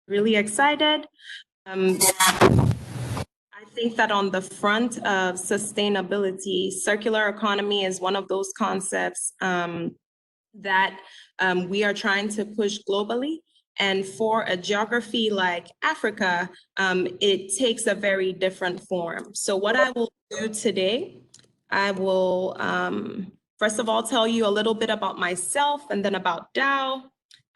Really excited. I think that on the front of sustainability, circular economy is one of those concepts that we are trying to push globally. And for a geography like Africa, it takes a very different form. So what I will do today, I will first of all tell you a little bit about myself and then about DAO.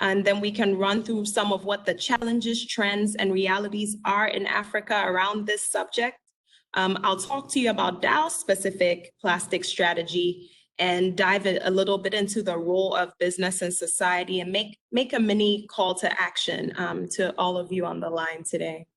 And then we can run through some of what the challenges, trends, and realities are in Africa around this subject. I'll talk to you about DAO-specific plastic strategy and dive a little bit into the role of business and society and make a mini call to action to all of you on the line today.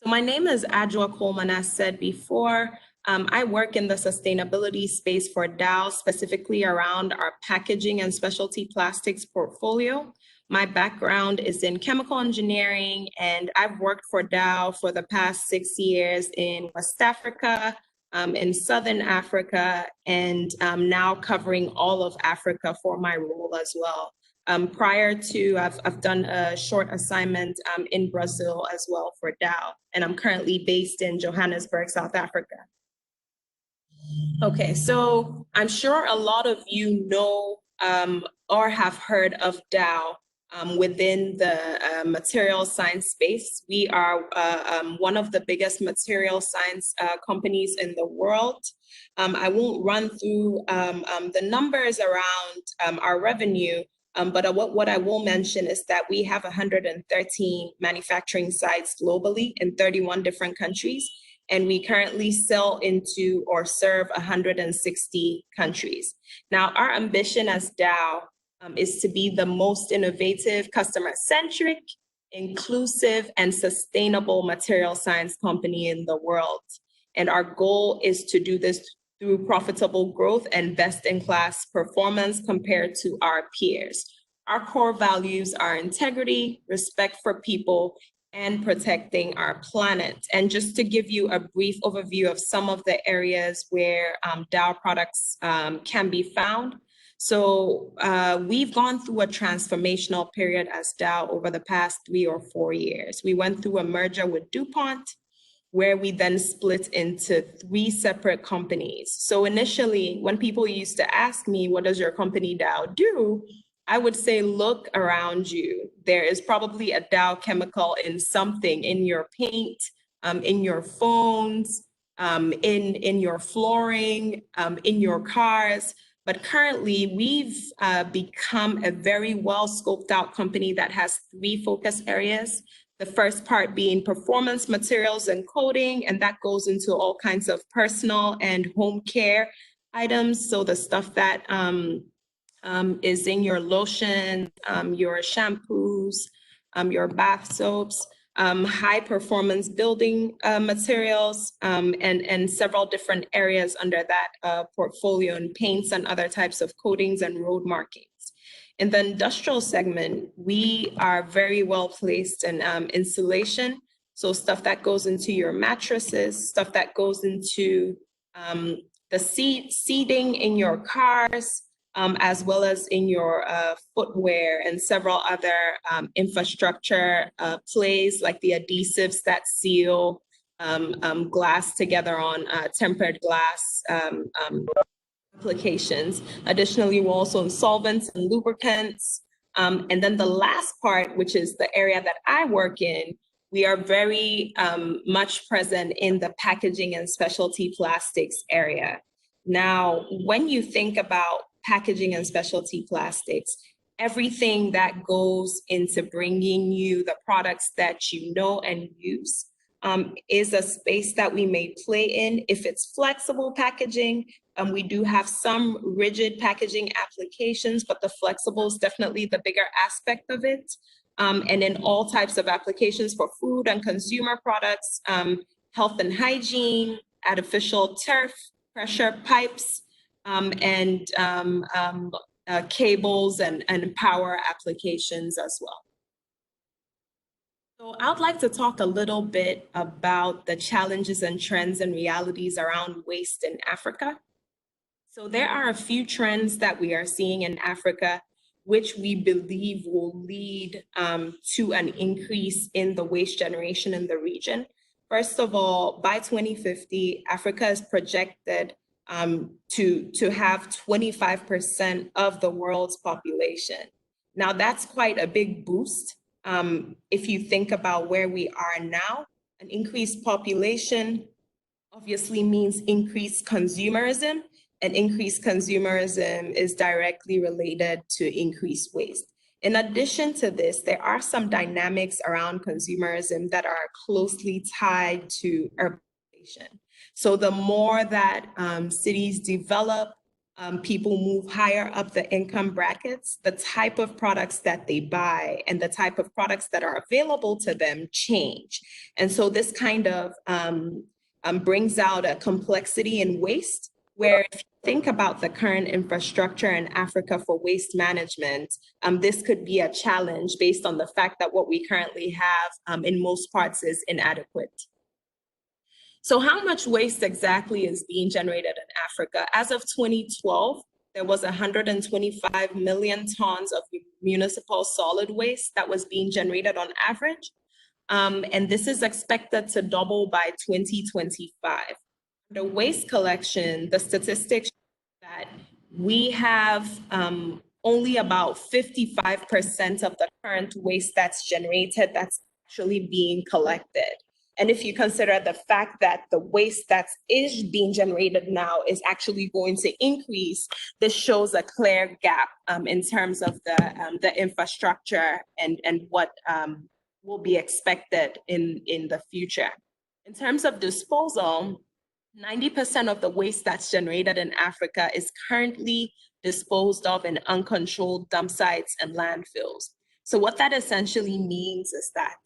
So my name is Adwoa Coleman, as said before. I work in the sustainability space for Dow, specifically around our packaging and specialty plastics portfolio. My background is in chemical engineering, and I've worked for Dow for the past 6 years in West Africa, in Southern Africa, and now covering all of Africa for my role as well. Prior to, I've done a short assignment in Brazil as well for Dow, and I'm currently based in Johannesburg, South Africa. Okay, so I'm sure a lot of you know or have heard of Dow within the material science space. We are one of the biggest material science companies in the world. I won't run through the numbers around our revenue, but what I will mention is that we have 113 manufacturing sites globally in 31 different countries, and we currently sell into or serve 160 countries. Now, our ambition as Dow is to be the most innovative, customer-centric, inclusive, and sustainable material science company in the world. And our goal is to do this through profitable growth and best-in-class performance compared to our peers. Our core values are integrity, respect for people, and protecting our planet. And just to give you a brief overview of some of the areas where Dow products can be found. So we've gone through a transformational period as Dow over the past 3 or 4 years. We went through a merger with DuPont, where we then split into 3 separate companies. So initially, when people used to ask me, what does your company Dow do? I would say, look around you. There is probably a Dow chemical in something, in your paint, in your phones, in your flooring, in your cars. But currently, we've become a very well scoped out company that has 3 focus areas. The first part being performance materials and coating, and that goes into all kinds of personal and home care items. So the stuff that is in your lotion, your shampoos, your bath soaps, high performance building materials, and several different areas under that portfolio, and paints and other types of coatings and road markings. In the industrial segment, we are very well placed in insulation. So stuff that goes into your mattresses, stuff that goes into the seating in your cars, as well as in your footwear and several other infrastructure plays, like the adhesives that seal glass together on tempered glass applications. Additionally, we're also in solvents and lubricants. And then the last part, which is the area that I work in, we are very much present in the packaging and specialty plastics area. Now, when you think about packaging and specialty plastics, everything that goes into bringing you the products that you know and use is a space that we may play in. If it's flexible packaging, we do have some rigid packaging applications, but the flexible is definitely the bigger aspect of it. And in all types of applications for food and consumer products, health and hygiene, artificial turf, pressure pipes, and cables and power applications as well. So I'd like to talk a little bit about the challenges and trends and realities around waste in Africa. So there are a few trends that we are seeing in Africa which we believe will lead to an increase in the waste generation in the region. First of all, by 2050, Africa is projected to have 25% of the world's population. Now, that's quite a big boost. If you think about where we are now, an increased population obviously means increased consumerism, and increased consumerism is directly related to increased waste. In addition to this, there are some dynamics around consumerism that are closely tied to urbanization. So the more that cities develop, people move higher up the income brackets, the type of products that they buy and the type of products that are available to them change. And so this kind of brings out a complexity in waste, where if you think about the current infrastructure in Africa for waste management, this could be a challenge based on the fact that what we currently have in most parts is inadequate. So how much waste exactly is being generated in Africa? As of 2012, there was 125 million tons of municipal solid waste that was being generated on average. And this is expected to double by 2025. The waste collection, the statistics show that we have only about 55% of the current waste that's generated that's actually being collected. And if you consider the fact that the waste that is being generated now is actually going to increase, this shows a clear gap in terms of the infrastructure and what will be expected in the future. In terms of disposal, 90% of the waste that's generated in Africa is currently disposed of in uncontrolled dump sites and landfills. So what that essentially means is that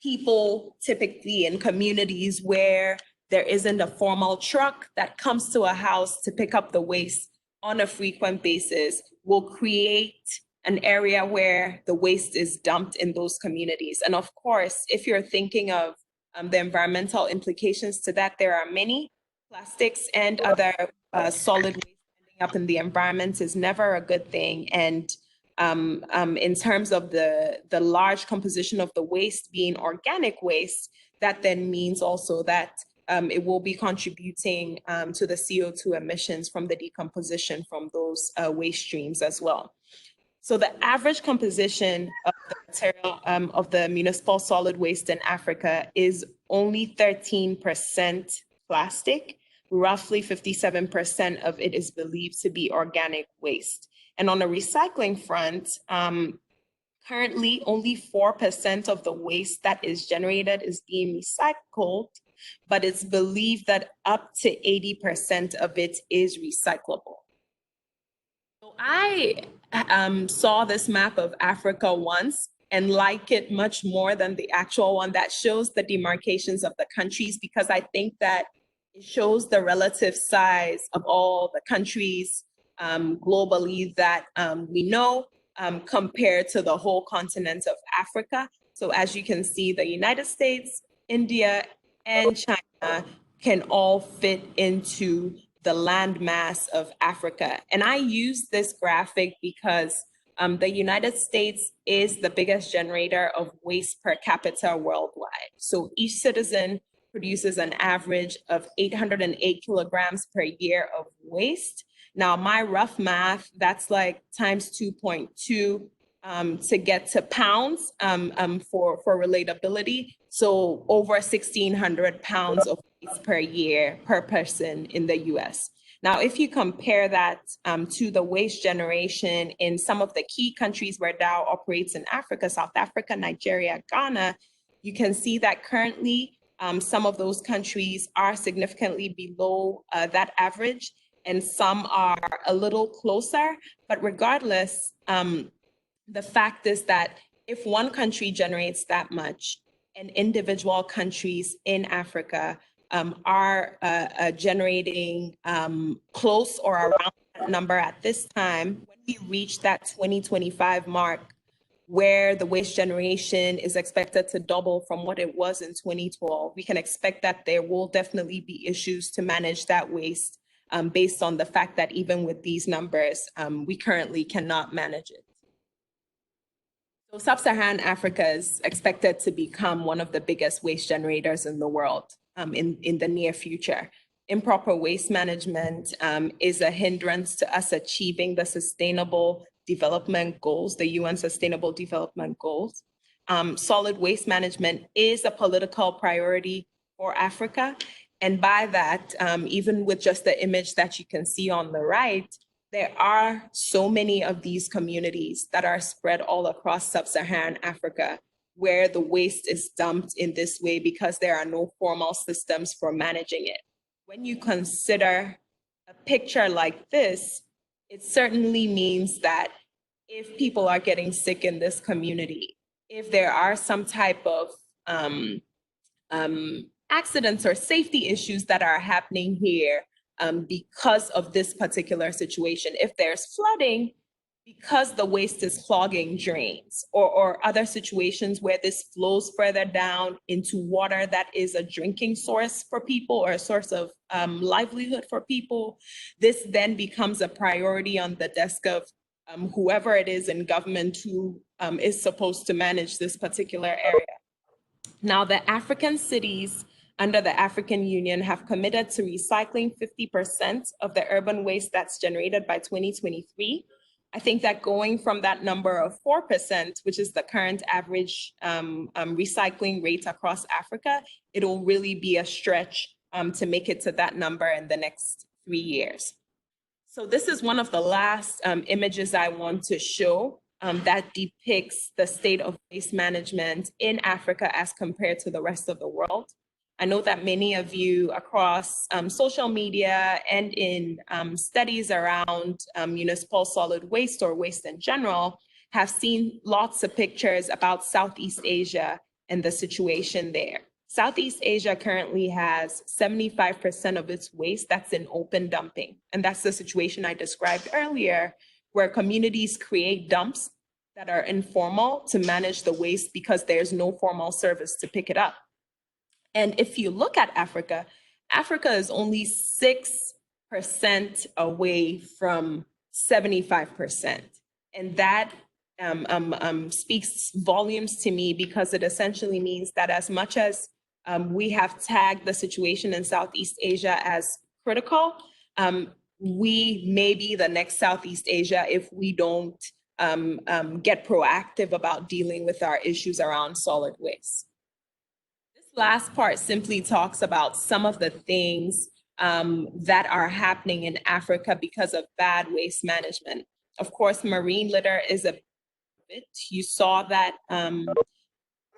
people typically in communities where there isn't a formal truck that comes to a house to pick up the waste on a frequent basis will create an area where the waste is dumped in those communities. And of course, if you're thinking of the environmental implications to that, there are many. Plastics and other solid waste ending up in the environment is never a good thing. And in terms of the large composition of the waste being organic waste, that then means also that it will be contributing to the CO2 emissions from the decomposition from those waste streams as well. So the average composition of the material of the municipal solid waste in Africa is only 13% plastic. Roughly 57% of it is believed to be organic waste. And on the recycling front, currently only 4% of the waste that is generated is being recycled, but it's believed that up to 80% of it is recyclable. So I saw this map of Africa once and like it much more than the actual one that shows the demarcations of the countries, because I think that it shows the relative size of all the countries globally that we know compared to the whole continent of Africa. So as you can see, the United States, India, and China can all fit into the landmass of Africa. And I use this graphic because the United States is the biggest generator of waste per capita worldwide. So each citizen produces an average of 808 kilograms per year of waste. Now, my rough math, that's like times 2.2 to get to pounds for relatability. So over 1,600 pounds of waste per year per person in the US. Now, if you compare that to the waste generation in some of the key countries where Dow operates in Africa, South Africa, Nigeria, Ghana, you can see that currently some of those countries are significantly below that average, and some are a little closer. But regardless, the fact is that if one country generates that much, and individual countries in Africa are generating close or around that number at this time, when we reach that 2025 mark, where the waste generation is expected to double from what it was in 2012, we can expect that there will definitely be issues to manage that waste based on the fact that even with these numbers, we currently cannot manage it. So sub-Saharan Africa is expected to become one of the biggest waste generators in the world in the near future. Improper waste management is a hindrance to us achieving the Sustainable Development Goals, the UN Sustainable Development Goals. Solid waste management is a political priority for Africa. And by that, even with just the image that you can see on the right, there are so many of these communities that are spread all across sub-Saharan Africa where the waste is dumped in this way because there are no formal systems for managing it. When you consider a picture like this, it certainly means that if people are getting sick in this community, if there are some type of accidents or safety issues that are happening here, because of this particular situation. If there's flooding, because the waste is clogging drains, or other situations where this flows further down into water that is a drinking source for people or a source of livelihood for people, this then becomes a priority on the desk of whoever it is in government who is supposed to manage this particular area. Now, the African cities under the African Union have committed to recycling 50% of the urban waste that's generated by 2023. I think that going from that number of 4%, which is the current average recycling rate across Africa, it'll really be a stretch to make it to that number in the next 3 years. So this is one of the last images I want to show that depicts the state of waste management in Africa as compared to the rest of the world. I know that many of you across social media and in studies around municipal solid waste or waste in general have seen lots of pictures about Southeast Asia and the situation there. Southeast Asia currently has 75% of its waste that's in open dumping. And that's the situation I described earlier, where communities create dumps that are informal to manage the waste because there's no formal service to pick it up. And if you look at Africa, Africa is only 6% away from 75%. And that speaks volumes to me because it essentially means that as much as we have tagged the situation in Southeast Asia as critical, we may be the next Southeast Asia if we don't get proactive about dealing with our issues around solid waste. This last part simply talks about some of the things that are happening in Africa because of bad waste management. Of course, marine litter is a bit. You saw that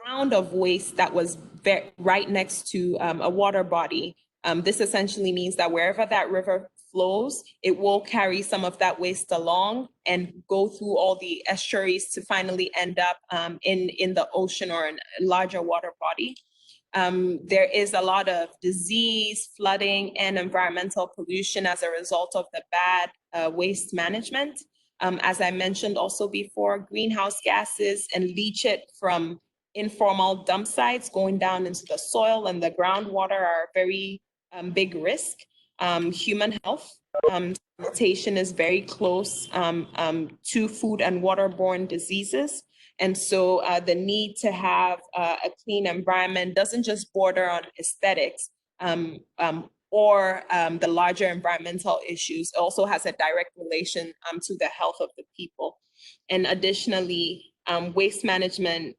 mound of waste that was right next to a water body. This essentially means that wherever that river flows, it will carry some of that waste along and go through all the estuaries to finally end up in the ocean or in a larger water body. There is a lot of disease, flooding, and environmental pollution as a result of the bad waste management. As I mentioned also before, greenhouse gases and leachate from informal dump sites going down into the soil and the groundwater are a very big risk. Human health, sanitation is very close to food and waterborne diseases. And so the need to have a clean environment doesn't just border on aesthetics or the larger environmental issues. It also has a direct relation to the health of the people. And additionally, waste management,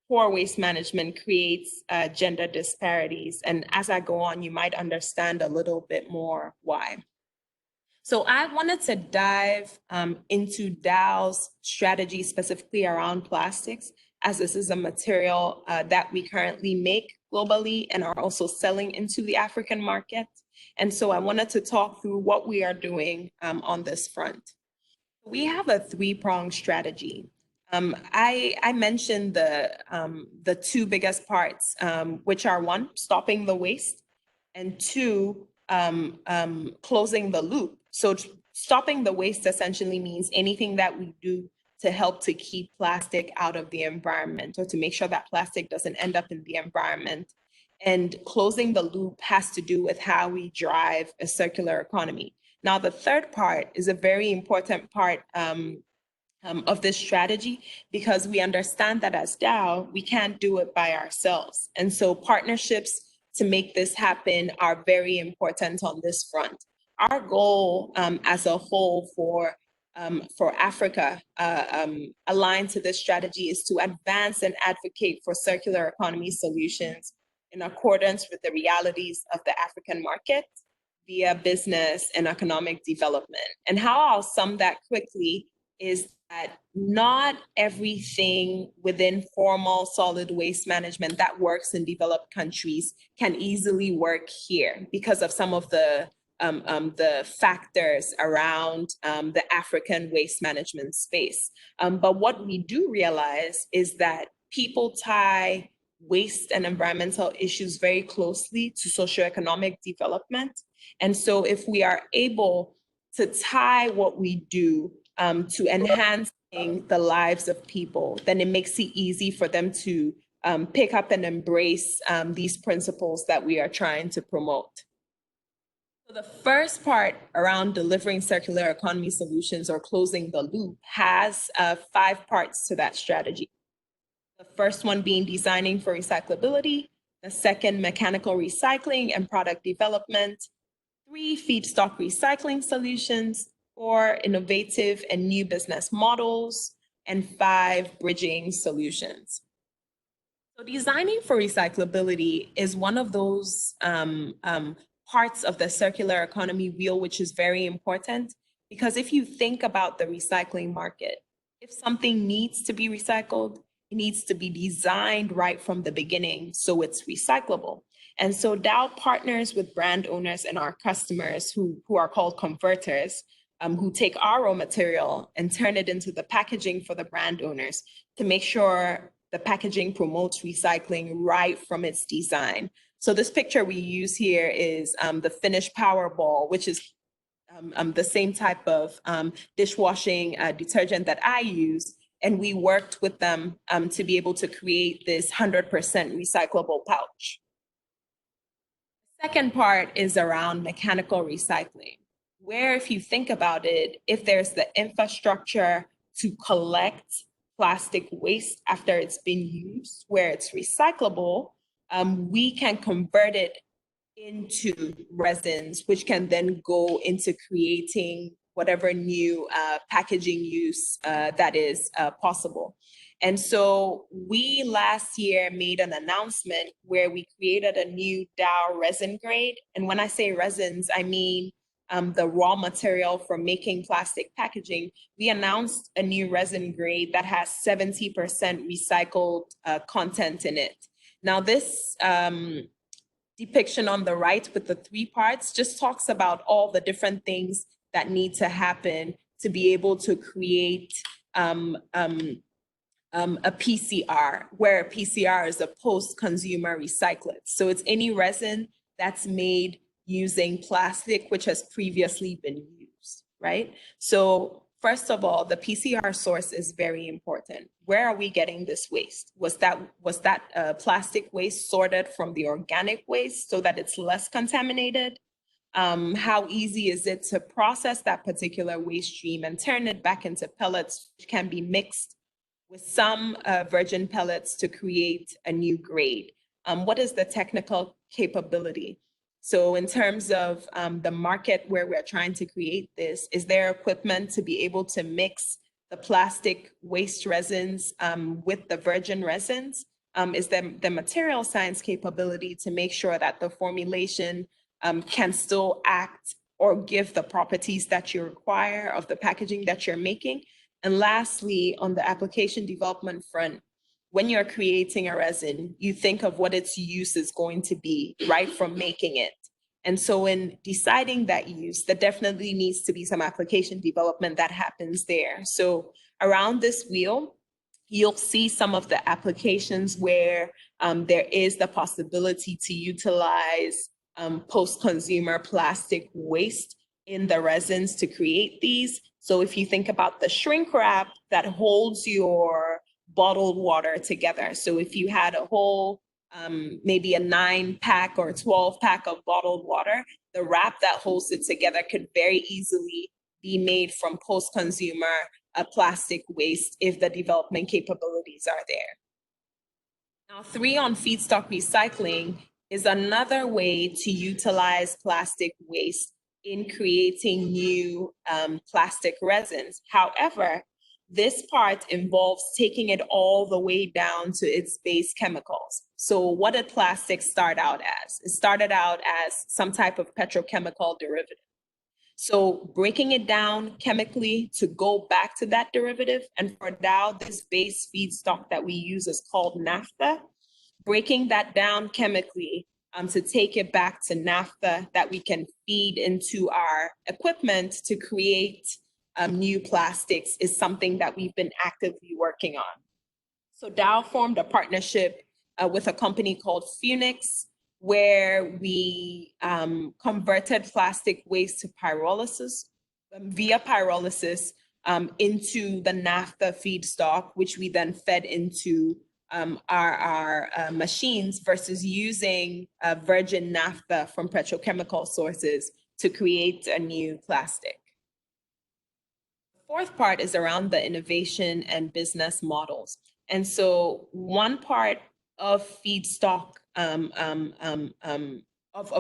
poor waste management creates gender disparities. And as I go on, you might understand a little bit more why. So I wanted to dive into Dow's strategy specifically around plastics, as this is a material that we currently make globally and are also selling into the African market. And so I wanted to talk through what we are doing on this front. We have a three-pronged strategy. I mentioned the two biggest parts, which are one, stopping the waste, and two, closing the loop. So stopping the waste essentially means anything that we do to help to keep plastic out of the environment or to make sure that plastic doesn't end up in the environment. And closing the loop has to do with how we drive a circular economy. Now, the third part is a very important part of this strategy, because we understand that as Dow, we can't do it by ourselves. And so partnerships to make this happen are very important on this front. Our goal as a whole for Africa aligned to this strategy is to advance and advocate for circular economy solutions in accordance with the realities of the African market via business and economic development. And how I'll sum that quickly is that not everything within formal solid waste management that works in developed countries can easily work here because of some of the factors around the African waste management space. But what we do realize is that people tie waste and environmental issues very closely to socioeconomic development. And so if we are able to tie what we do to enhancing the lives of people, then it makes it easy for them to pick up and embrace these principles that we are trying to promote. So the first part around delivering circular economy solutions or closing the loop has 5 parts to that strategy. The first one being designing for recyclability, the second, mechanical recycling and product development, 3, feedstock recycling solutions, 4, innovative and new business models, and 5, bridging solutions. So designing for recyclability is one of those parts of the circular economy wheel, which is very important, because if you think about the recycling market, if something needs to be recycled, it needs to be designed right from the beginning so it's recyclable. And so Dow partners with brand owners and our customers who are called converters, who take our raw material and turn it into the packaging for the brand owners to make sure the packaging promotes recycling right from its design. So this picture we use here is the finished Powerball, which is the same type of dishwashing detergent that I use. And we worked with them to be able to create this 100% recyclable pouch. The second part is around mechanical recycling, where if you think about it, if there's the infrastructure to collect plastic waste after it's been used, where it's recyclable, we can convert it into resins, which can then go into creating whatever new packaging use that is possible. And so we last year made an announcement where we created a new Dow resin grade. And when I say resins, I mean the raw material for making plastic packaging. We announced a new resin grade that has 70% recycled content in it. Now this depiction on the right with the 3 parts just talks about all the different things that need to happen to be able to create a PCR, where a PCR is a post-consumer recyclate. So it's any resin that's made using plastic which has previously been used, right? So first of all, the PCR source is very important. Where are we getting this waste? Was that plastic waste sorted from the organic waste so that it's less contaminated? How easy is it to process that particular waste stream and turn it back into pellets, which can be mixed with some virgin pellets to create a new grade? What is the technical capability? So in terms of the market where we're trying to create this, is there equipment to be able to mix the plastic waste resins with the virgin resins? Is there the material science capability to make sure that the formulation can still act or give the properties that you require of the packaging that you're making? And lastly, on the application development front, when you're creating a resin, you think of what its use is going to be right from making it. And so in deciding that use, there definitely needs to be some application development that happens there. So around this wheel, you'll see some of the applications where there is the possibility to utilize post-consumer plastic waste in the resins to create these. So if you think about the shrink wrap that holds your bottled water together. So if you had a whole, maybe a 9-pack or 12-pack of bottled water, the wrap that holds it together could very easily be made from post-consumer plastic waste if the development capabilities are there. Now, 3, on feedstock recycling is another way to utilize plastic waste in creating new plastic resins. However, this part involves taking it all the way down to its base chemicals. So what did plastic start out as? It started out as some type of petrochemical derivative. So breaking it down chemically to go back to that derivative, and for now, this base feedstock that we use is called naphtha. Breaking that down chemically to take it back to naphtha that we can feed into our equipment to create new plastics is something that we've been actively working on. So Dow formed a partnership with a company called Phoenix, where we converted plastic waste to pyrolysis, via pyrolysis into the naphtha feedstock, which we then fed into our machines versus using virgin naphtha from petrochemical sources to create a new plastic. The fourth part is around the innovation and business models. And so one part of feedstock of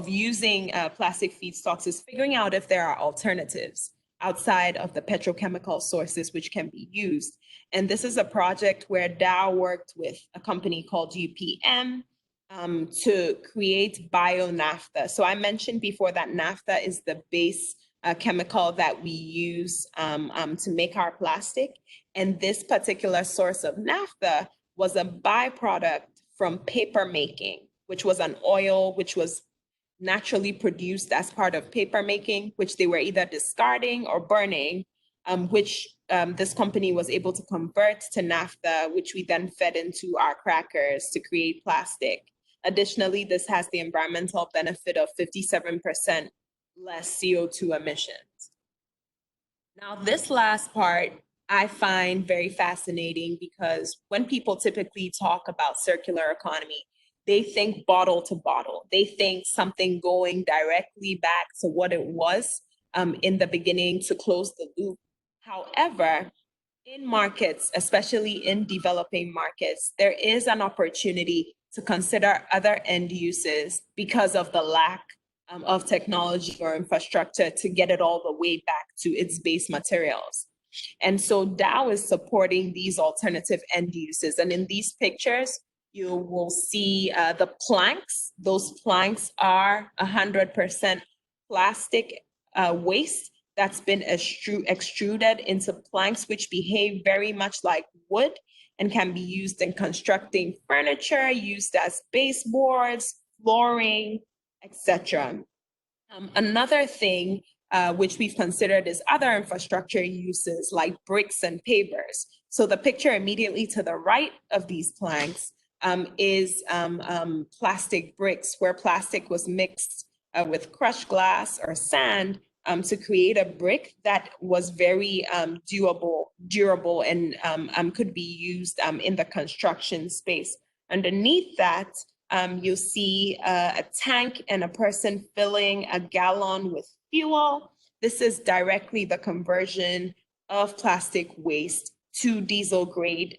using plastic feedstocks is figuring out if there are alternatives outside of the petrochemical sources which can be used. And this is a project where Dow worked with a company called UPM to create bio-naphtha. So I mentioned before that naphtha is the base chemical that we use to make our plastic. And this particular source of naphtha was a byproduct from paper making, which was an oil which was naturally produced as part of paper making, which they were either discarding or burning, which this company was able to convert to naphtha, which we then fed into our crackers to create plastic. Additionally, this has the environmental benefit of 57% less CO2 emissions. Now, this last part I find very fascinating because when people typically talk about circular economy, they think bottle to bottle. They think something going directly back to what it was in the beginning to close the loop. However, in markets, especially in developing markets, there is an opportunity to consider other end uses because of the lack of technology or infrastructure to get it all the way back to its base materials. And so Dow is supporting these alternative end uses. And in these pictures, you will see the planks. Those planks are 100% plastic waste that's been extruded into planks, which behave very much like wood and can be used in constructing furniture, used as baseboards, flooring, etc. Another thing which we've considered is other infrastructure uses like bricks and pavers. So the picture immediately to the right of these planks is plastic bricks, where plastic was mixed with crushed glass or sand to create a brick that was very durable and could be used in the construction space. Underneath that, you'll see a tank and a person filling a gallon with fuel. This is directly the conversion of plastic waste to diesel grade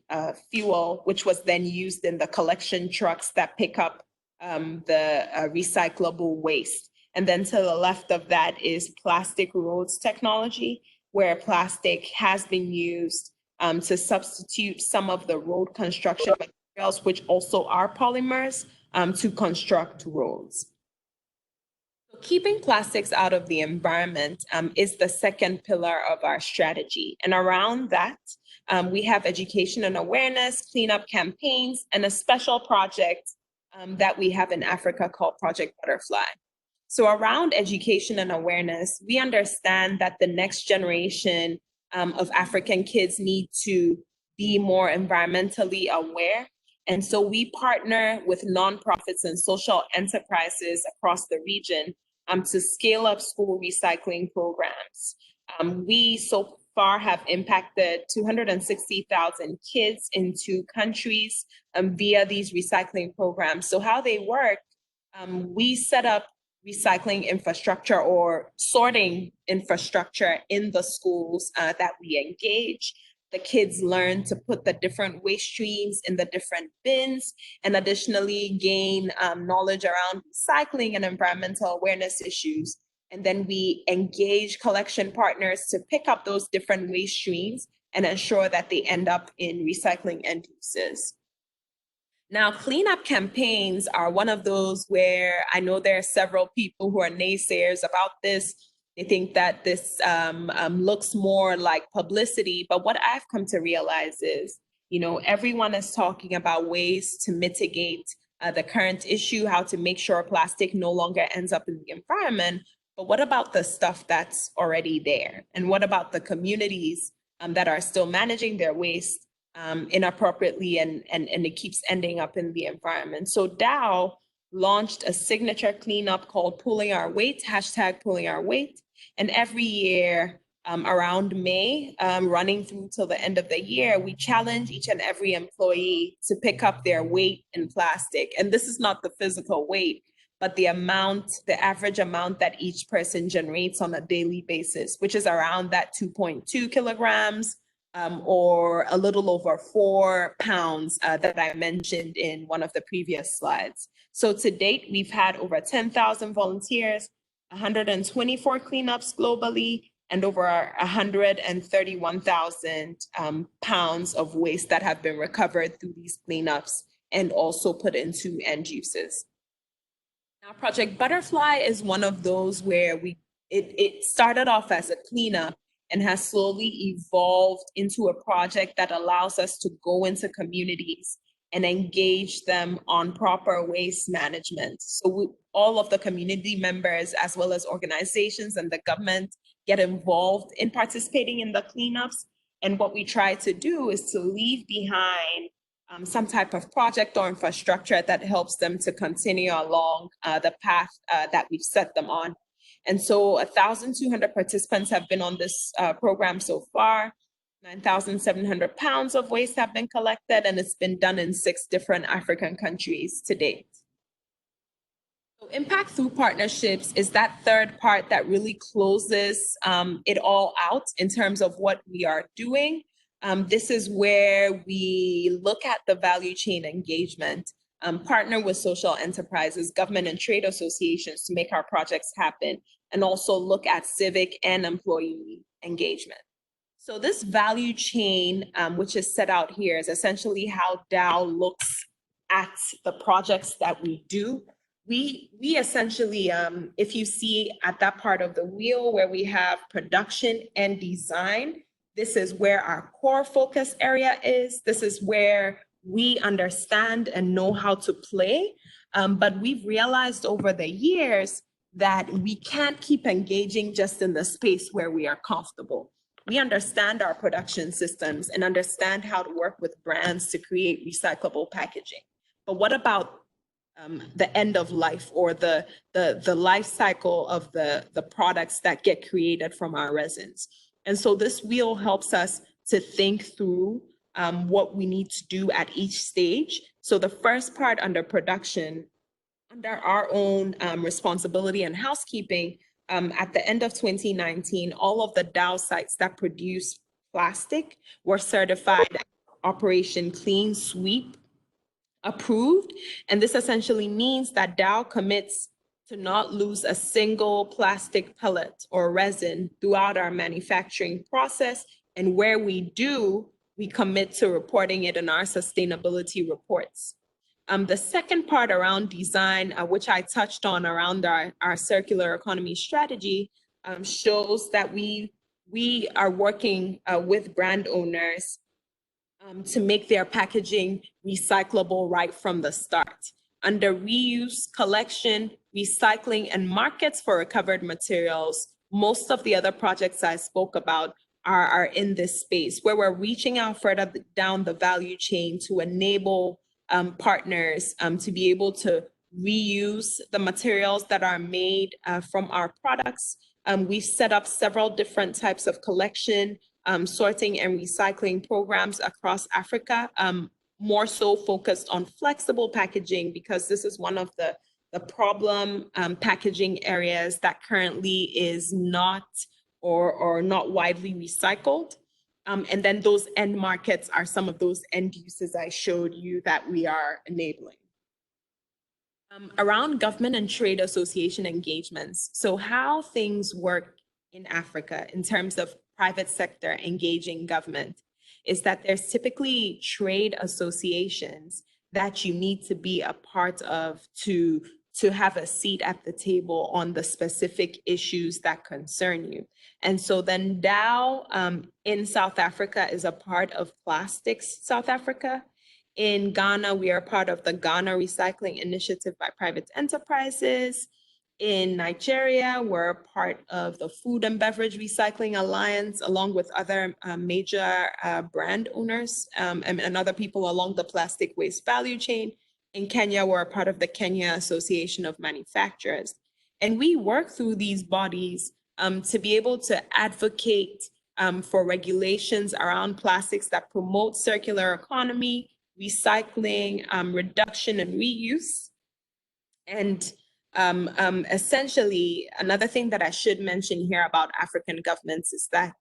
fuel, which was then used in the collection trucks that pick up the recyclable waste. And then to the left of that is plastic roads technology, where plastic has been used to substitute some of the road construction materials, which also are polymers, to construct roads. So keeping plastics out of the environment is the second pillar of our strategy. And around that, we have education and awareness, cleanup campaigns, and a special project that we have in Africa called Project Butterfly. So around education and awareness, we understand that the next generation of African kids need to be more environmentally aware. And so we partner with nonprofits and social enterprises across the region to scale up school recycling programs. We so far have impacted 260,000 kids in 2 countries via these recycling programs. So how they work, we set up recycling infrastructure or sorting infrastructure in the schools that we engage. The kids learn to put the different waste streams in the different bins, and additionally gain knowledge around recycling and environmental awareness issues. And then we engage collection partners to pick up those different waste streams and ensure that they end up in recycling end uses. Now, cleanup campaigns are one of those where I know there are several people who are naysayers about this. They think that this looks more like publicity, but what I've come to realize is, everyone is talking about ways to mitigate the current issue, how to make sure plastic no longer ends up in the environment. But what about the stuff that's already there? And what about the communities that are still managing their waste inappropriately and it keeps ending up in the environment? So Dow launched a signature cleanup called Pulling Our Weight, hashtag Pulling Our Weight. And every year around May, running through till the end of the year, we challenge each and every employee to pick up their weight in plastic. And this is not the physical weight, but the average amount that each person generates on a daily basis, which is around that 2.2 kilograms or a little over 4 pounds that I mentioned in one of the previous slides. So to date, we've had over 10,000 volunteers, 124 cleanups globally, and over 131,000 pounds of waste that have been recovered through these cleanups and also put into end uses. Now, Project Butterfly is one of those where it started off as a cleanup and has slowly evolved into a project that allows us to go into communities and engage them on proper waste management. So all of the community members, as well as organizations and the government, get involved in participating in the cleanups. And what we try to do is to leave behind some type of project or infrastructure that helps them to continue along the path that we've set them on. And so 1,200 participants have been on this program so far. 9,700 pounds of waste have been collected, and it's been done in 6 different African countries to date. So impact through partnerships is that third part that really closes it all out in terms of what we are doing. This is where we look at the value chain engagement, partner with social enterprises, government and trade associations to make our projects happen, and also look at civic and employee engagement. So this value chain, which is set out here, is essentially how Dow looks at the projects that we do. We essentially, if you see at that part of the wheel where we have production and design, this is where our core focus area is. This is where we understand and know how to play. But we've realized over the years that we can't keep engaging just in the space where we are comfortable. We understand our production systems and understand how to work with brands to create recyclable packaging. But what about the end of life or the life cycle of the products that get created from our resins? And so this wheel helps us to think through what we need to do at each stage. So the first part under production, under our own responsibility and housekeeping, at the end of 2019, all of the Dow sites that produce plastic were certified Operation Clean Sweep approved. And this essentially means that Dow commits to not lose a single plastic pellet or resin throughout our manufacturing process. And where we do, we commit to reporting it in our sustainability reports. The second part around design, which I touched on around our circular economy strategy, shows that we are working with brand owners to make their packaging recyclable right from the start. Under reuse, collection, recycling, and markets for recovered materials, most of the other projects I spoke about are in this space where we're reaching out further down the value chain to enable partners to be able to reuse the materials that are made from our products. We've set up several different types of collection, sorting, and recycling programs across Africa, more so focused on flexible packaging, because this is one of the the problem packaging areas that currently is not or not widely recycled. And then those end markets are some of those end uses I showed you that we are enabling. Around government and trade association engagements. So how things work in Africa in terms of private sector engaging government is that there's typically trade associations that you need to be a part of to have a seat at the table on the specific issues that concern you. And so then Dow in South Africa is a part of Plastics South Africa. In Ghana, we are part of the Ghana Recycling Initiative by Private Enterprises. In Nigeria, we're part of the Food and Beverage Recycling Alliance, along with other major brand owners and other people along the plastic waste value chain. In Kenya, we're a part of the Kenya Association of Manufacturers. And we work through these bodies to be able to advocate for regulations around plastics that promote circular economy, recycling, reduction and reuse. And essentially, another thing that I should mention here about African governments is that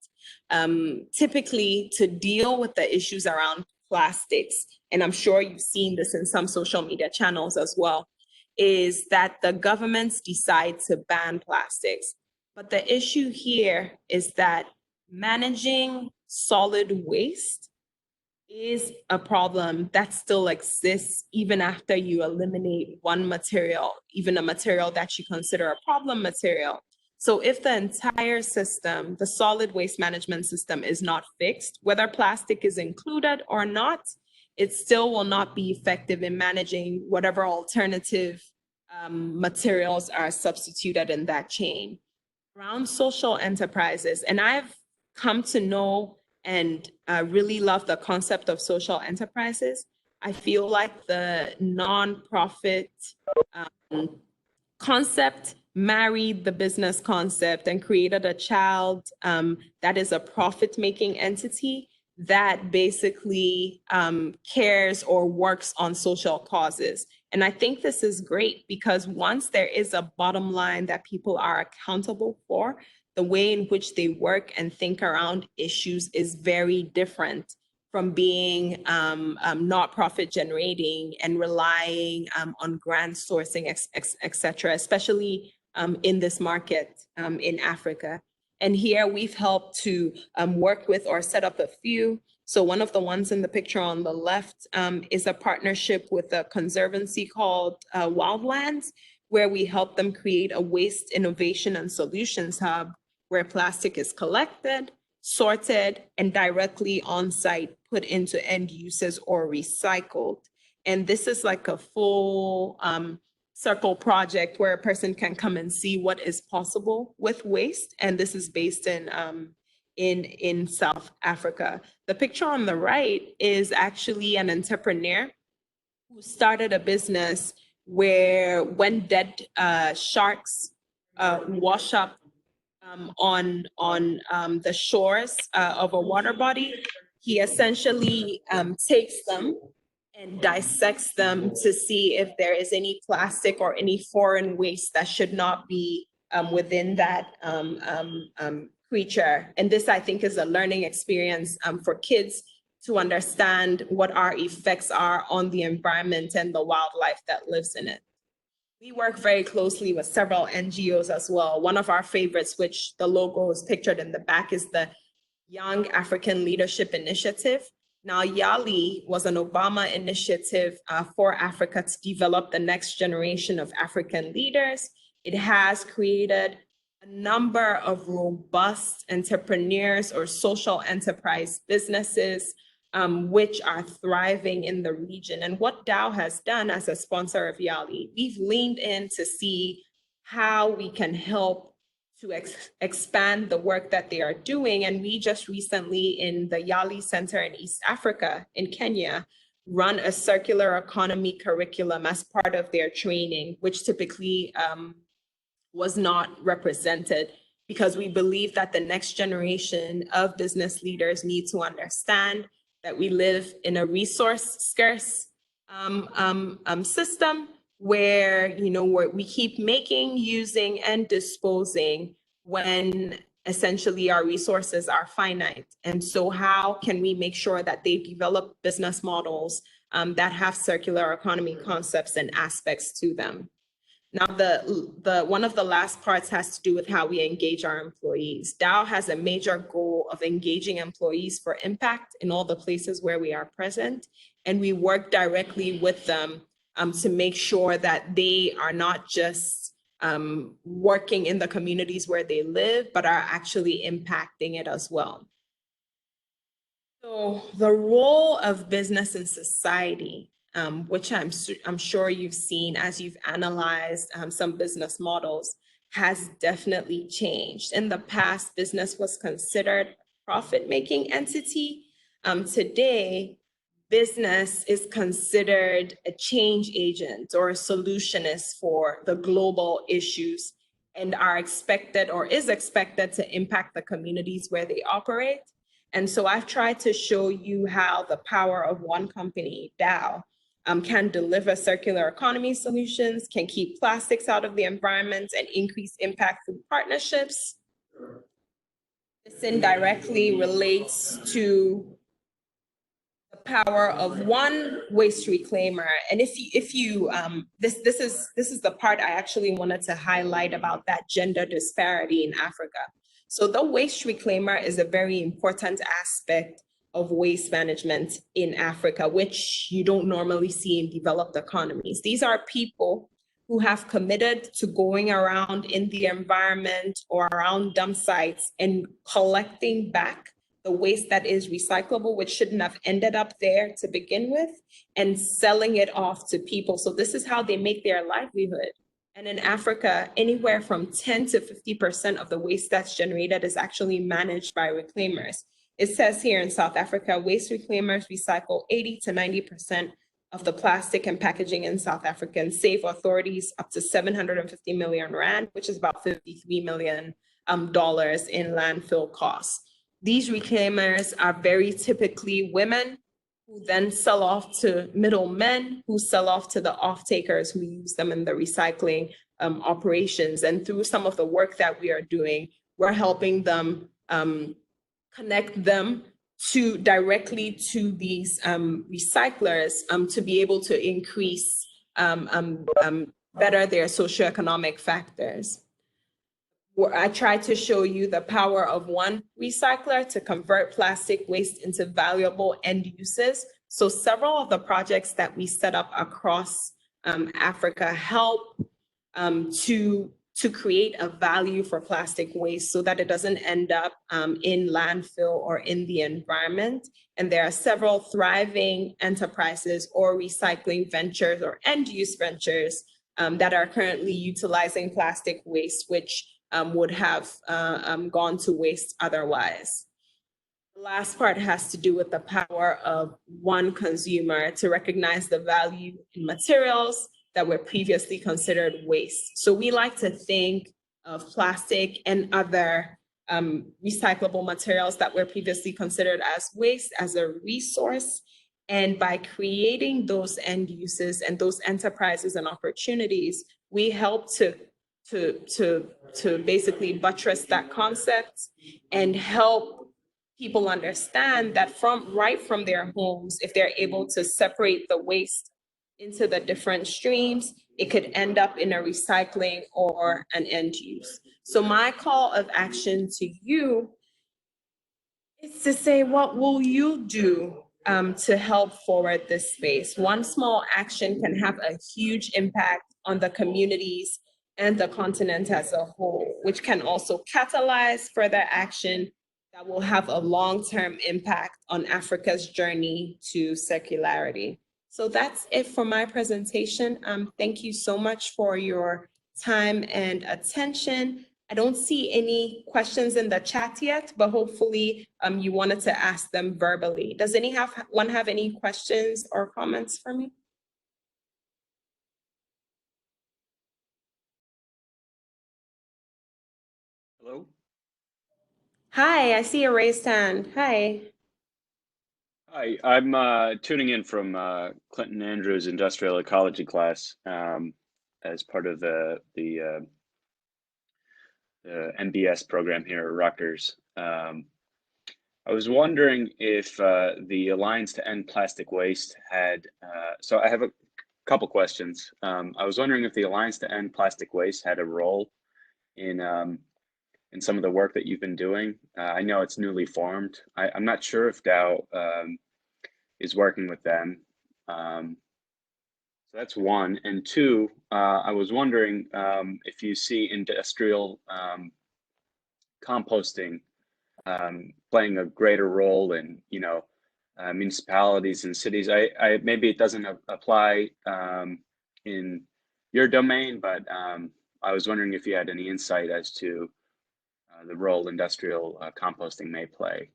typically to deal with the issues around plastics, and I'm sure you've seen this in some social media channels as well, is that the governments decide to ban plastics. But the issue here is that managing solid waste is a problem that still exists even after you eliminate one material, even a material that you consider a problem material. So if the entire system, the solid waste management system, is not fixed, whether plastic is included or not, it still will not be effective in managing whatever alternative materials are substituted in that chain. Around social enterprises, and I've come to know and really love the concept of social enterprises. I feel like the nonprofit concept married the business concept and created a child that is a profit-making entity that basically cares or works on social causes. And I think this is great because once there is a bottom line that people are accountable for, the way in which they work and think around issues is very different from being not profit generating and relying on grant sourcing, et cetera, especially in this market in Africa. And here we've helped to work with or set up a few. So one of the ones in the picture on the left is a partnership with a conservancy called Wildlands, where we help them create a waste innovation and solutions hub where plastic is collected, sorted, and directly on site put into end uses or recycled. And this is like a full circle project where a person can come and see what is possible with waste. And this is based in South Africa. The picture on the right is actually an entrepreneur who started a business where when dead sharks wash up on the shores of a water body, he essentially takes them and dissects them to see if there is any plastic or any foreign waste that should not be within that creature. And this, I think, is a learning experience for kids to understand what our effects are on the environment and the wildlife that lives in it. We work very closely with several NGOs as well. One of our favorites, which the logo is pictured in the back, is the Young African Leadership Initiative. Now, YALI was an Obama initiative for Africa to develop the next generation of African leaders. It has created a number of robust entrepreneurs or social enterprise businesses which are thriving in the region. And what Dow has done as a sponsor of YALI, we've leaned in to see how we can help to expand the work that they are doing. And we just recently in the YALI Center in East Africa in Kenya, run a circular economy curriculum as part of their training, which typically was not represented, because we believe that the next generation of business leaders need to understand that we live in a resource scarce system where, where we keep making, using, and disposing when essentially our resources are finite. And so how can we make sure that they develop business models that have circular economy concepts and aspects to them? Now, the one of the last parts has to do with how we engage our employees. Dow has a major goal of engaging employees for impact in all the places where we are present, and we work directly with them to make sure that they are not just working in the communities where they live, but are actually impacting it as well. So the role of business in society, which I'm sure you've seen as you've analyzed some business models, has definitely changed. In the past, business was considered a profit-making entity. Today, business is considered a change agent or a solutionist for the global issues and are expected or is expected to impact the communities where they operate. And so I've tried to show you how the power of one company, Dow, can deliver circular economy solutions, can keep plastics out of the environment and increase impact through partnerships. This indirectly relates to the power of one waste reclaimer. And this is the part I actually wanted to highlight about that gender disparity in Africa. So the waste reclaimer is a very important aspect of waste management in Africa, which you don't normally see in developed economies. These are people who have committed to going around in the environment or around dump sites and collecting back the waste that is recyclable, which shouldn't have ended up there to begin with, and selling it off to people. So this is how they make their livelihood. And in Africa, anywhere from 10 to 50% of the waste that's generated is actually managed by reclaimers. It says here in South Africa, waste reclaimers recycle 80 to 90% of the plastic and packaging in South Africa and save authorities up to 750 million rand, which is about $53 million dollars in landfill costs. These reclaimers are very typically women who then sell off to middlemen who sell off to the off-takers who use them in the recycling operations. And through some of the work that we are doing, we're helping them connect them directly to these recyclers to be able to increase, better their socioeconomic factors. I tried to show you the power of one recycler to convert plastic waste into valuable end uses. So several of the projects that we set up across Africa help to create a value for plastic waste so that it doesn't end up in landfill or in the environment. And there are several thriving enterprises or recycling ventures or end use ventures that are currently utilizing plastic waste, which would have gone to waste otherwise. The last part has to do with the power of one consumer to recognize the value in materials that were previously considered waste. So we like to think of plastic and other recyclable materials that were previously considered as waste as a resource. And by creating those end uses and those enterprises and opportunities, we help to basically buttress that concept and help people understand that right from their homes, if they're able to separate the waste into the different streams, it could end up in a recycling or an end use. So my call of action to you is to say, what will you do to help forward this space? One small action can have a huge impact on the communities and the continent as a whole, which can also catalyze further action that will have a long-term impact on Africa's journey to circularity. So that's it for my presentation. Thank you so much for your time and attention. I don't see any questions in the chat yet, but hopefully you wanted to ask them verbally. Does anyone have any questions or comments for me? Hello? Hi, I see a raised hand. Hi. Hi, I'm tuning in from Clinton Andrews' industrial ecology class as part of the MBS program here at Rutgers. I was wondering if the Alliance to End Plastic Waste had, so I have a couple questions. I was wondering if the Alliance to End Plastic Waste had a role in some of the work that you've been doing. I know it's newly formed. I'm not sure if Dow is working with them. So that's one. And two, I was wondering if you see industrial composting playing a greater role in, municipalities and cities. I maybe it doesn't apply in your domain, but I was wondering if you had any insight as to the role industrial composting may play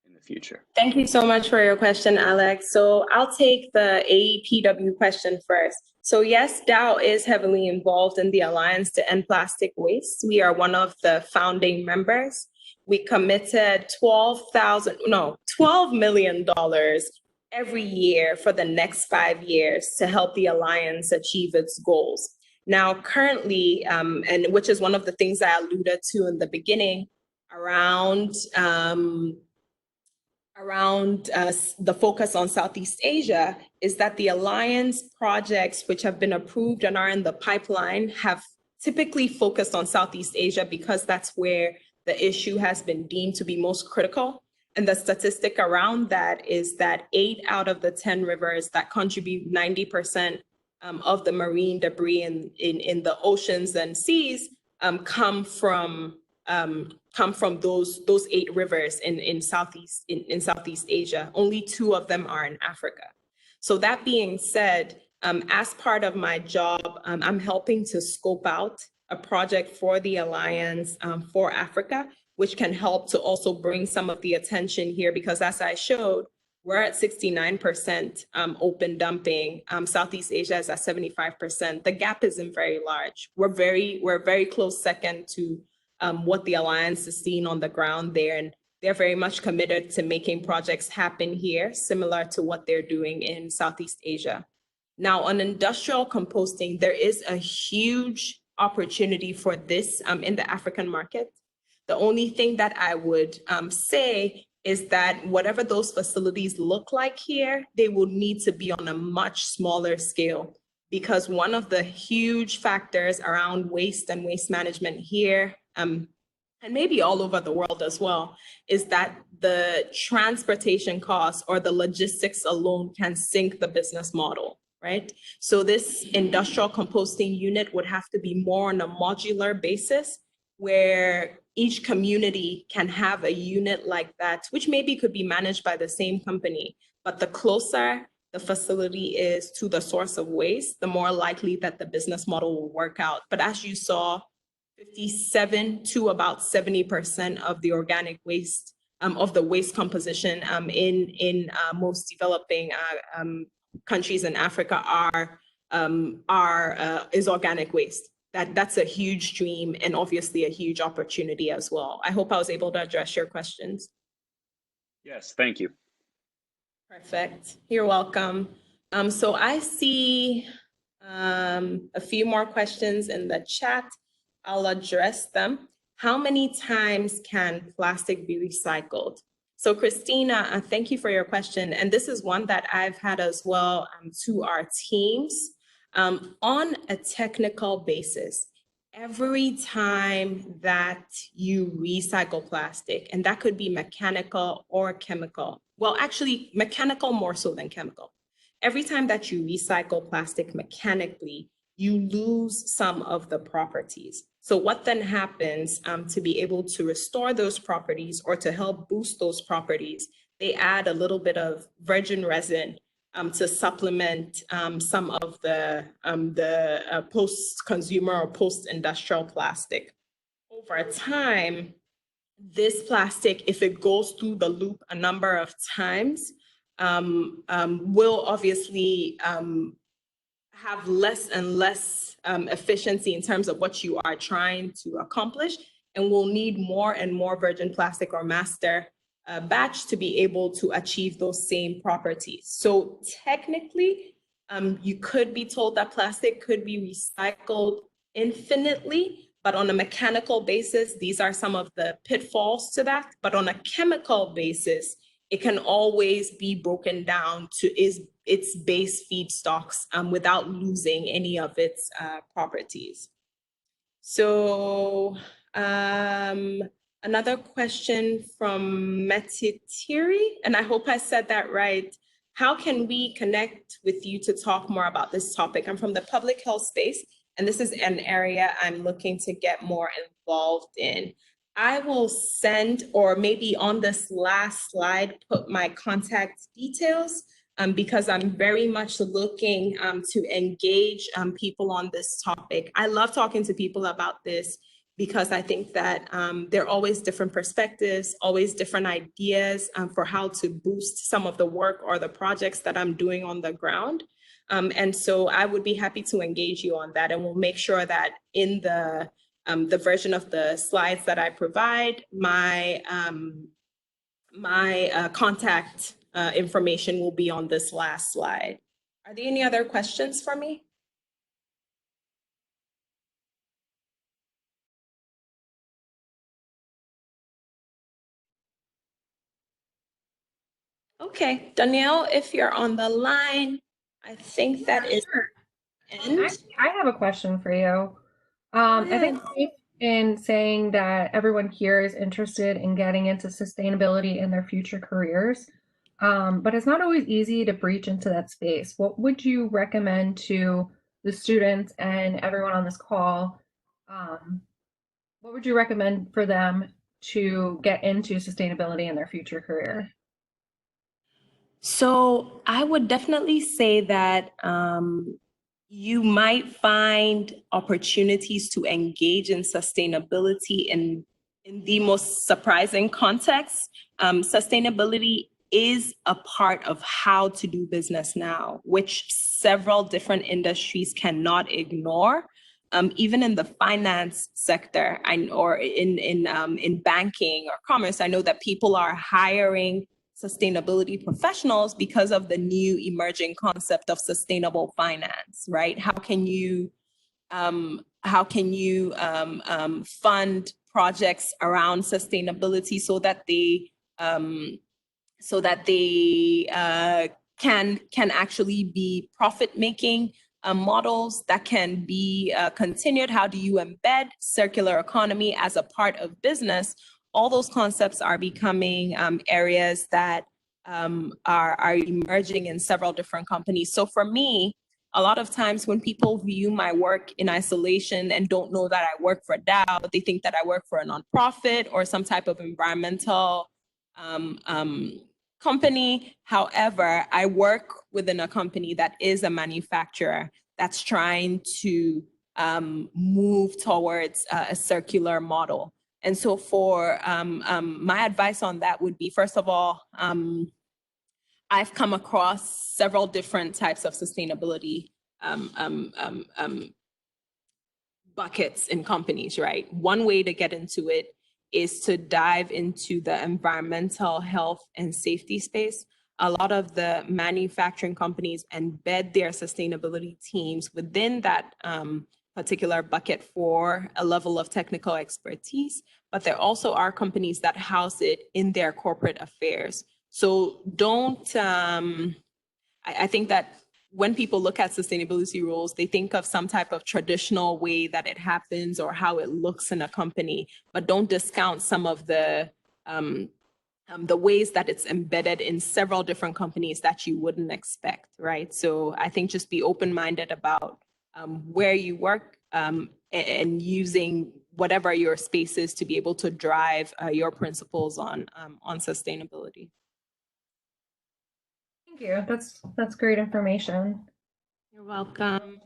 in the future. Thank you so much for your question, Alex. So I'll take the AEPW question first. So yes, Dow is heavily involved in the Alliance to End Plastic Waste. We are one of the founding members. We committed $12 million every year for the next 5 years to help the Alliance achieve its goals. Now, currently, and which is one of the things I alluded to in the beginning around the focus on Southeast Asia, is that the Alliance projects which have been approved and are in the pipeline have typically focused on Southeast Asia because that's where the issue has been deemed to be most critical. And the statistic around that is that 8 out of the 10 rivers that contribute 90% of the marine debris in the oceans and seas come from those 8 rivers in Southeast Asia. Only 2 of them are in Africa. So that being said, as part of my job, I'm helping to scope out a project for the Alliance for Africa, which can help to also bring some of the attention here, because as I showed, we're at 69% open dumping. Southeast Asia is at 75%. The gap isn't very large. We're very close second to what the Alliance is seeing on the ground there. And they're very much committed to making projects happen here, similar to what they're doing in Southeast Asia. Now, on industrial composting, there is a huge opportunity for this in the African market. The only thing that I would say is that whatever those facilities look like here, they will need to be on a much smaller scale, because one of the huge factors around waste and waste management here, and maybe all over the world as well, is that the transportation costs or the logistics alone can sink the business model, right? So this industrial composting unit would have to be more on a modular basis, where each community can have a unit like that, which maybe could be managed by the same company, but the closer the facility is to the source of waste, the more likely that the business model will work out. But as you saw, 57 to about 70% of the organic waste, of the waste composition in most developing countries in Africa is organic waste. That's a huge dream and obviously a huge opportunity as well. I hope I was able to address your questions. Yes, thank you. Perfect. You're welcome. So I see a few more questions in the chat. I'll address them. How many times can plastic be recycled? So Christina, thank you for your question. And this is one that I've had as well to our teams. On a technical basis, every time that you recycle plastic, and that could be mechanical or chemical, well, actually mechanical more so than chemical. Every time that you recycle plastic mechanically, you lose some of the properties. So what then happens to be able to restore those properties or to help boost those properties, they add a little bit of virgin resin to supplement some of the post-consumer or post-industrial plastic. Over time, this plastic, if it goes through the loop a number of times, will obviously have less and less efficiency in terms of what you are trying to accomplish, and will need more and more virgin plastic or master batch to be able to achieve those same properties. So technically, you could be told that plastic could be recycled infinitely, but on a mechanical basis, these are some of the pitfalls to that. But on a chemical basis, it can always be broken down to its base feedstocks without losing any of its properties. So another question from Metitiri, and I hope I said that right. How can we connect with you to talk more about this topic? I'm from the public health space, and this is an area I'm looking to get more involved in. I will send, or maybe on this last slide, put my contact details because I'm very much looking to engage people on this topic. I love talking to people about this because I think that there are always different perspectives, always different ideas for how to boost some of the work or the projects that I'm doing on the ground. And so I would be happy to engage you on that, and we'll make sure that in the version of the slides that I provide, my contact information will be on this last slide. Are there any other questions for me? Okay, Danielle, if you're on the line, I think that is end. I have a question for you. I think in saying that everyone here is interested in getting into sustainability in their future careers, but it's not always easy to breach into that space. What would you recommend to the students and everyone on this call? What would you recommend for them to get into sustainability in their future career? So I would definitely say that you might find opportunities to engage in sustainability in the most surprising contexts. Sustainability is a part of how to do business now, which several different industries cannot ignore. Even in the finance sector or in banking or commerce, I know that people are hiring sustainability professionals because of the new emerging concept of sustainable finance, right? How can you fund projects around sustainability so that they can actually be profit making models that can be continued? How do you embed circular economy as a part of business? All those concepts are becoming areas that are emerging in several different companies. So for me, a lot of times when people view my work in isolation and don't know that I work for Dow, they think that I work for a nonprofit or some type of environmental company. However, I work within a company that is a manufacturer that's trying to move towards a circular model. And so for my advice on that would be, first of all, I've come across several different types of sustainability buckets in companies, right? One way to get into it is to dive into the environmental health and safety space. A lot of the manufacturing companies embed their sustainability teams within that particular bucket for a level of technical expertise, but there also are companies that house it in their corporate affairs. So don't, I think that when people look at sustainability roles, they think of some type of traditional way that it happens or how it looks in a company, but don't discount some of the ways that it's embedded in several different companies that you wouldn't expect, right? So I think just be open-minded about where you work and using whatever your space is to be able to drive your principles on sustainability. Thank you. That's great information. You're welcome.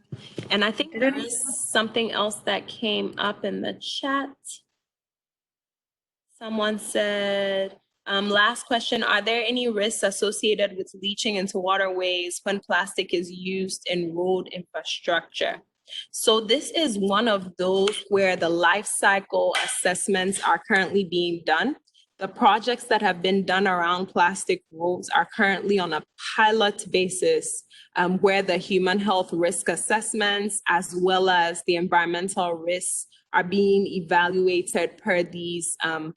And I think there is something else that came up in the chat. Someone said, last question, are there any risks associated with leaching into waterways when plastic is used in road infrastructure? So this is one of those where the life cycle assessments are currently being done. The projects that have been done around plastic roads are currently on a pilot basis, where the human health risk assessments as well as the environmental risks are being evaluated per these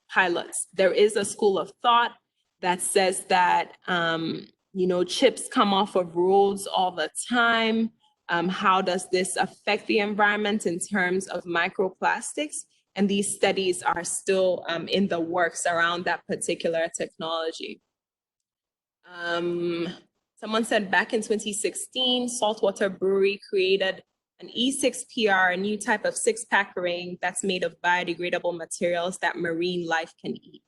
pilots. There is a school of thought that says that chips come off of roads all the time. How does this affect the environment in terms of microplastics? And these studies are still in the works around that particular technology. Someone said back in 2016, Saltwater Brewery created an E6PR, a new type of six-pack ring that's made of biodegradable materials that marine life can eat.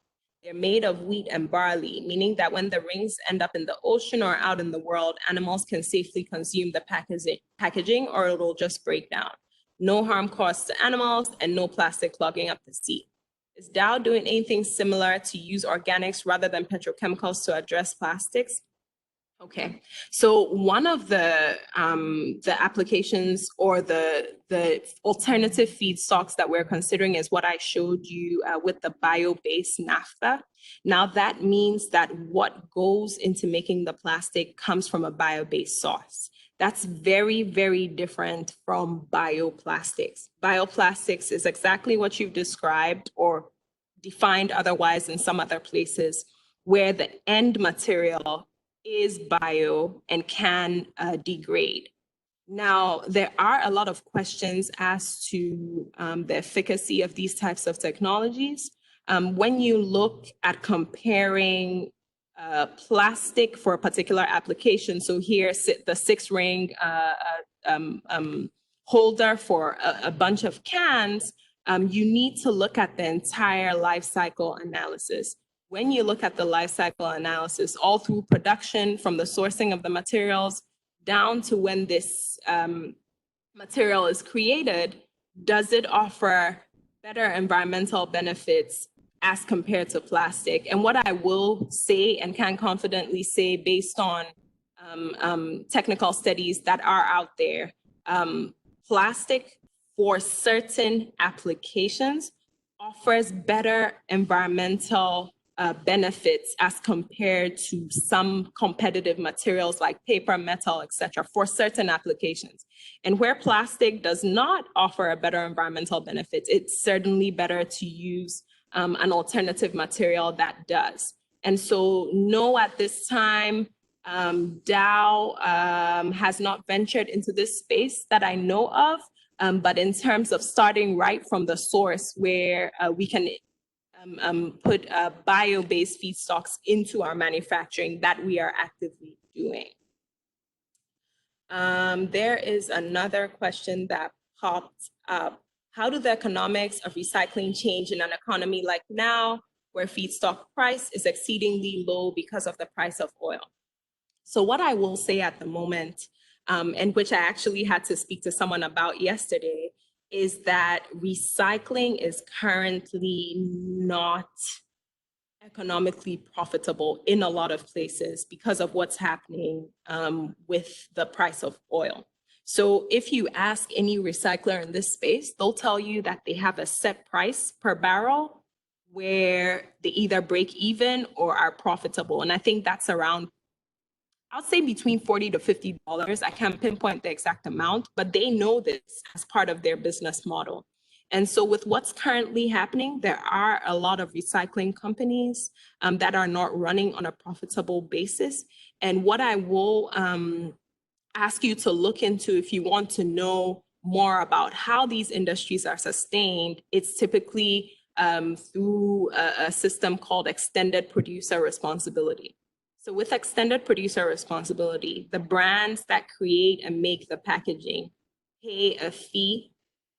They're made of wheat and barley, meaning that when the rings end up in the ocean or out in the world, animals can safely consume the packaging or it'll just break down. No harm caused to animals and no plastic clogging up the sea. Is Dow doing anything similar to use organics rather than petrochemicals to address plastics? Okay, so one of the applications or the alternative feedstocks that we're considering is what I showed you with the bio-based naphtha. Now that means that what goes into making the plastic comes from a bio-based source. That's very, very different from bioplastics. Bioplastics is exactly what you've described or defined otherwise in some other places, where the end material is bio and can degrade. Now, there are a lot of questions as to the efficacy of these types of technologies. When you look at comparing plastic for a particular application, so here the 6-ring holder for a bunch of cans, you need to look at the entire life cycle analysis. When you look at the life cycle analysis, all through production, from the sourcing of the materials down to when this material is created, does it offer better environmental benefits as compared to plastic? And what I will say and can confidently say based on technical studies that are out there, plastic for certain applications offers better environmental benefits as compared to some competitive materials like paper, metal, etc., for certain applications. And where plastic does not offer a better environmental benefit, it's certainly better to use an alternative material that does. And so, no, at this time, Dow has not ventured into this space that I know of, but in terms of starting right from the source where we can put bio-based feedstocks into our manufacturing, that we are actively doing. There is another question that popped up. How do the economics of recycling change in an economy like now, where feedstock price is exceedingly low because of the price of oil? So what I will say at the moment, and which I actually had to speak to someone about yesterday, is that recycling is currently not economically profitable in a lot of places because of what's happening with the price of oil. So if you ask any recycler in this space, they'll tell you that they have a set price per barrel where they either break even or are profitable. And I think that's around, I'll say between $40 to $50. I can't pinpoint the exact amount, but they know this as part of their business model. And so with what's currently happening, there are a lot of recycling companies that are not running on a profitable basis. And what I will ask you to look into, if you want to know more about how these industries are sustained, it's typically through a system called extended producer responsibility. So with extended producer responsibility, the brands that create and make the packaging pay a fee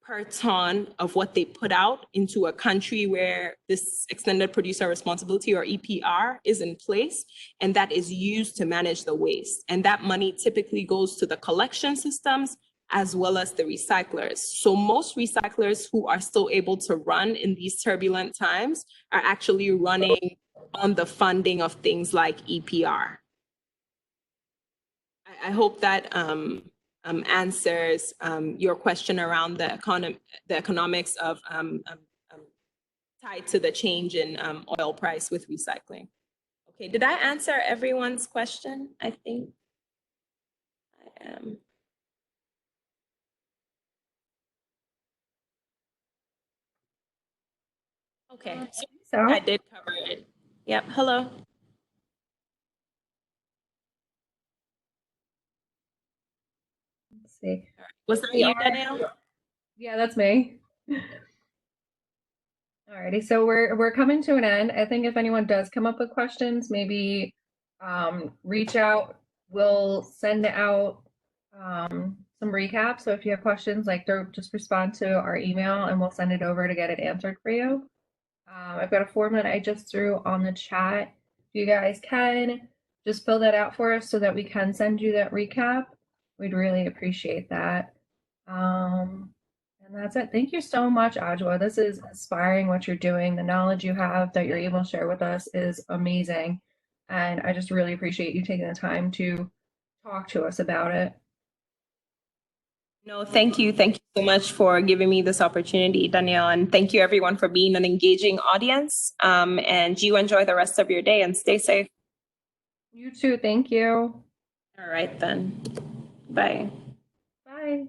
per ton of what they put out into a country where this extended producer responsibility, or EPR, is in place, and that is used to manage the waste. And that money typically goes to the collection systems as well as the recyclers. So most recyclers who are still able to run in these turbulent times are actually running on the funding of things like EPR. I hope that answers your question around the economics of tied to the change in oil price with recycling. Okay, did I answer everyone's question? I think I am. Okay, So I did cover it. Yep, hello. let's see. Was that We you, are- Danielle? Yeah, that's me. Alrighty, so we're coming to an end. I think if anyone does come up with questions, maybe reach out. We'll send out some recap. So if you have questions, like just respond to our email and we'll send it over to get it answered for you. I've got a form that I just threw on the chat. You guys can just fill that out for us so that we can send you that recap. We'd really appreciate that. And that's it. Thank you so much, Adwoa. This is inspiring what you're doing. The knowledge you have that you're able to share with us is amazing. And I just really appreciate you taking the time to talk to us about it. No, thank you. Thank you so much for giving me this opportunity, Danielle. And thank you everyone for being an engaging audience. And you enjoy the rest of your day and stay safe. You too. Thank you. All right then. Bye. Bye.